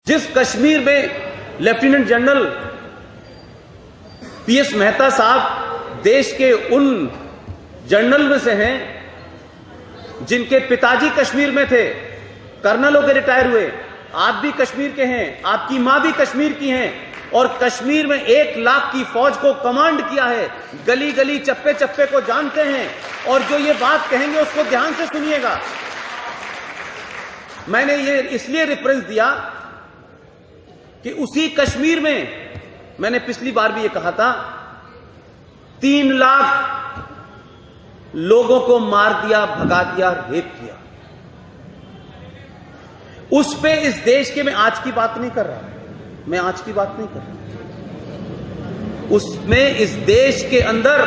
जिस कश्मीर में lieutenant general PS Mehta साहब देश के उन जनरल में से हैं जिनके पिताजी कश्मीर में थे, कर्नल होकर रिटायर हुए। आप भी कश्मीर के हैं, आपकी मां भी कश्मीर की हैं और कश्मीर में 1 लाख की फौज को कमांड किया है, गली गली चप्पे चप्पे को जानते हैं। और जो ये बात कहेंगे उसको ध्यान से सुनिएगा। मैंने ये इसलिए रेफरेंस दिया कि उसी कश्मीर में मैंने पिछली बार भी ये कहा था 3 लाख लोगों को मार दिया, भगा दिया, रेप किया। उस पे इस देश के, मैं आज की बात नहीं कर रहा, मैं आज की बात नहीं कर रहा, उसमें इस देश के अंदर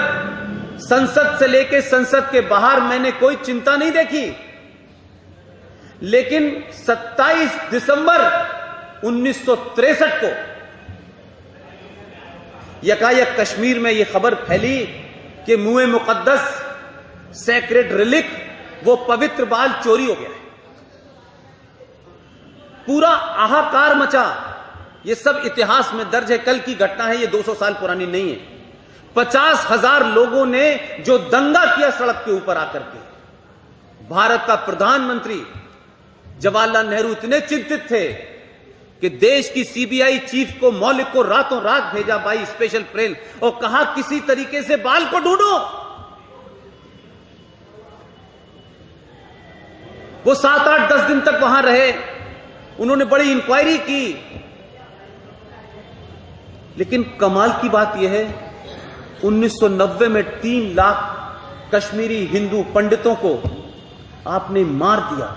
संसद से लेकर संसद के बाहर मैंने कोई चिंता नहीं देखी। लेकिन 27 दिसंबर 1963 को यकायक कश्मीर में यह खबर फैली कि मुए मुकद्दस सैक्रेड रिलिक, वो पवित्र बाल चोरी हो गया है। पूरा हाहाकार मचा। ये सब इतिहास में दर्ज है, कल की घटना है, ये 200 साल पुरानी नहीं है। 50,000 लोगों ने जो दंगा किया सड़क के ऊपर आकर के। भारत का प्रधानमंत्री जवाहरलाल नेहरू इतने चिंतित थे कि देश की सीबीआई चीफ को, मौलिक को रातों रात भेजा बाई स्पेशल ट्रेन और कहा किसी तरीके से बाल को ढूंढो। वो 7-8-10 दिन तक वहां रहे, उन्होंने बड़ी इंक्वायरी की। लेकिन कमाल की बात यह है 1990 में 3 लाख कश्मीरी हिंदू पंडितों को आपने मार दिया,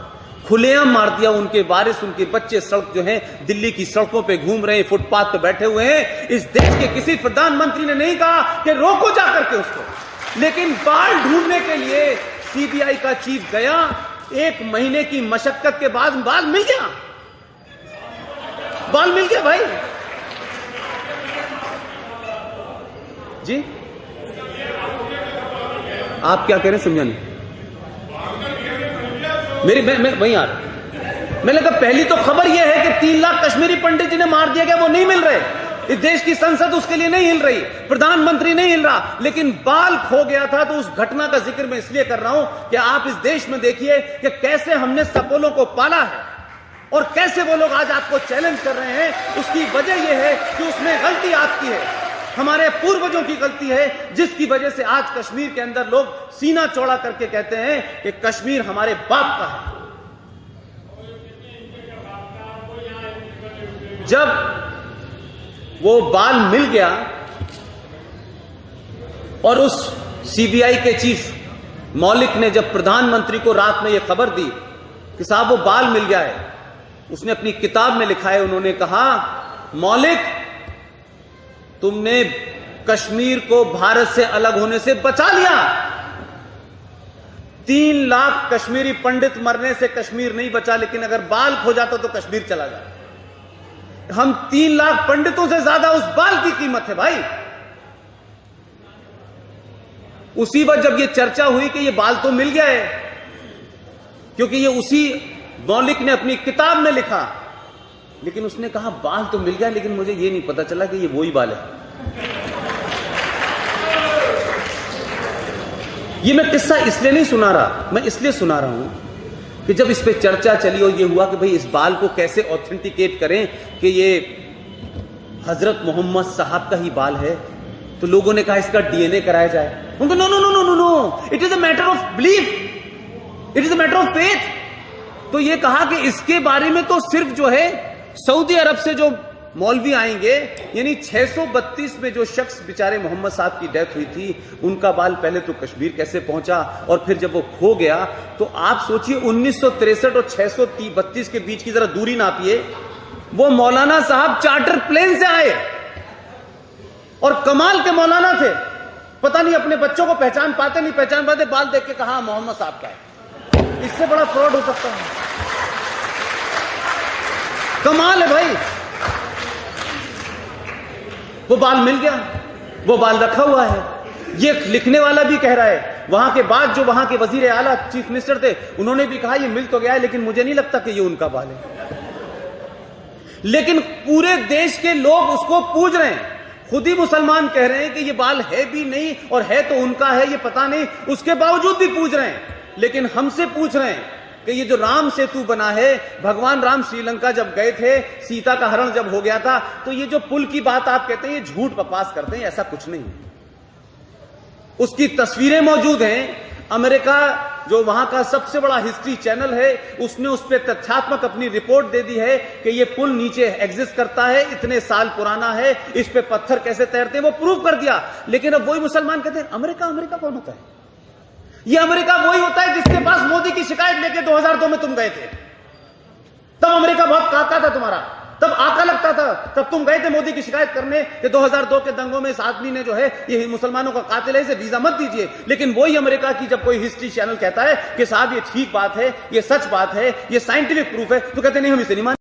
खुलेआम मार दिया। उनके वारिस, उनके बच्चे सड़क जो हैं दिल्ली की सड़कों पे घूम रहे हैं, फुटपाथ पे बैठे हुए हैं। इस देश के किसी प्रधानमंत्री ने नहीं कहा कि रोको जाकर के उसको। लेकिन बाल ढूंढने के लिए सीबीआई का चीफ गया, 1 महीने की मशक्कत के बाद बाल मिल गया। बाल मिल गया भाई जी। आप क्या कह रहे हैं समझा नहीं मेरी, मैं वहीं आ रहा। मैंने कहा पहली तो खबर यह है कि 3 लाख कश्मीरी पंडित जिन्हें मार दिया गया वो नहीं मिल रहे। इस देश की संसद उसके लिए नहीं हिल रही, प्रधानमंत्री नहीं हिल रहा। लेकिन बाल खो गया था। तो उस घटना का जिक्र मैं इसलिए कर रहा हूं कि आप इस देश में देखिए कि कैसे हमने सपोलों को पाला है और कैसे वो लोग आज आपको चैलेंज कर रहे हैं। उसकी वजह यह है कि उसमें गलती आपकी है, हमारे पूर्वजों की गलती है, जिसकी वजह से आज कश्मीर के अंदर लोग सीना चौड़ा करके कहते हैं कि कश्मीर हमारे बाप का है। जब वो बाल मिल गया और उस सीबीआई के चीफ मौलिक ने जब प्रधानमंत्री को रात में यह खबर दी कि साहब वो बाल मिल गया है, उसने अपनी किताब में लिखा है, उन्होंने कहा मौलिक तुमने कश्मीर को भारत से अलग होने से बचा लिया। 3 लाख कश्मीरी पंडित मरने से कश्मीर नहीं बचा, लेकिन अगर बाल खो जाता तो कश्मीर चला जाता। हम 3 लाख पंडितों से ज्यादा उस बाल की कीमत है भाई। उसी वक्त जब ये चर्चा हुई कि ये बाल तो मिल गया है, क्योंकि ये उसी मौलिक ने अपनी किताब में लिखा, लेकिन उसने कहा बाल तो मिल गया, लेकिन मुझे ये नहीं पता चला कि ये वही बाल है। ये मैं किस्सा इसलिए नहीं सुना रहा, मैं इसलिए सुना रहा हूं कि जब इस पे चर्चा चली और ये हुआ कि भाई इस बाल को कैसे ऑथेंटिकेट करें कि ये हजरत मोहम्मद साहब का ही बाल है, तो लोगों ने कहा इसका डीएनए कराया जाए। उनको no no no no no no, it is a matter of belief, it is a matter of faith. तो ये कहा कि इसके बारे में तो सिर्फ जो है सऊदी अरब से जो मौलवी आएंगे, यानी 632 में जो शख्स बेचारे मोहम्मद साहब की डेथ हुई थी, उनका बाल पहले तो कश्मीर कैसे पहुंचा और फिर जब वो खो गया, तो आप सोचिए 1963 और 632 के बीच की जरा दूरी नापिए। वो मौलाना साहब चार्टर प्लेन से आए और कमाल के मौलाना थे, पता नहीं अपने बच्चों को पहचान पाते नहीं पहचान पाते, बाल देख के कहा मोहम्मद साहब का है। इससे बड़ा फ्रॉड हो सकता है? कमाल है भाई। वो बाल मिल गया, वो बाल रखा हुआ है। ये लिखने वाला भी कह रहा है, वहां के बाद जो वहां के वजीर आला चीफ मिनिस्टर थे, उन्होंने भी कहा ये मिल तो गया है, लेकिन मुझे नहीं लगता कि ये उनका बाल है। लेकिन पूरे देश के लोग उसको पूज रहे हैं। खुद ही मुसलमान कह रहे हैं कि ये बाल है भी नहीं और है तो उनका है, ये पता नहीं, उसके बावजूद भी पूज रहे हैं। लेकिन हमसे पूछ रहे हैं कि ये जो राम सेतु बना है, भगवान राम श्रीलंका जब गए थे, सीता का हरण जब हो गया था, तो ये जो पुल की बात आप कहते हैं ये झूठ बकवास करते हैं, ऐसा कुछ नहीं है। उसकी तस्वीरें मौजूद हैं। अमेरिका जो वहां का सबसे बड़ा हिस्ट्री चैनल है, उसने उस पर तथ्यात्मक अपनी रिपोर्ट दे दी है कि ये पुल नीचे एग्जिस्ट करता है, इतने साल पुराना है, इस पे पत्थर कैसे तैरते हैं वो प्रूव कर दिया। लेकिन अब वही मुसलमान कहते हैं अमेरिका कौन होता है? ये अमेरिका वही होता है जिसके पास मोदी की शिकायत लेके 2002 में तुम गए थे। तब अमेरिका बहुत काका था तुम्हारा, तब आका लगता था, तब तुम गए थे मोदी की शिकायत करने कि 2002 के दंगों में इस आदमी ने जो है ये मुसलमानों का कातिल है, इसे वीजा मत दीजिए। लेकिन वही अमेरिका की जब कोई हिस्ट्री चैनल कहता है कि साहब ये ठीक बात है, ये सच बात है, ये साइंटिफिक प्रूफ है, तो कहते नहीं हम इसे नहीं मानते।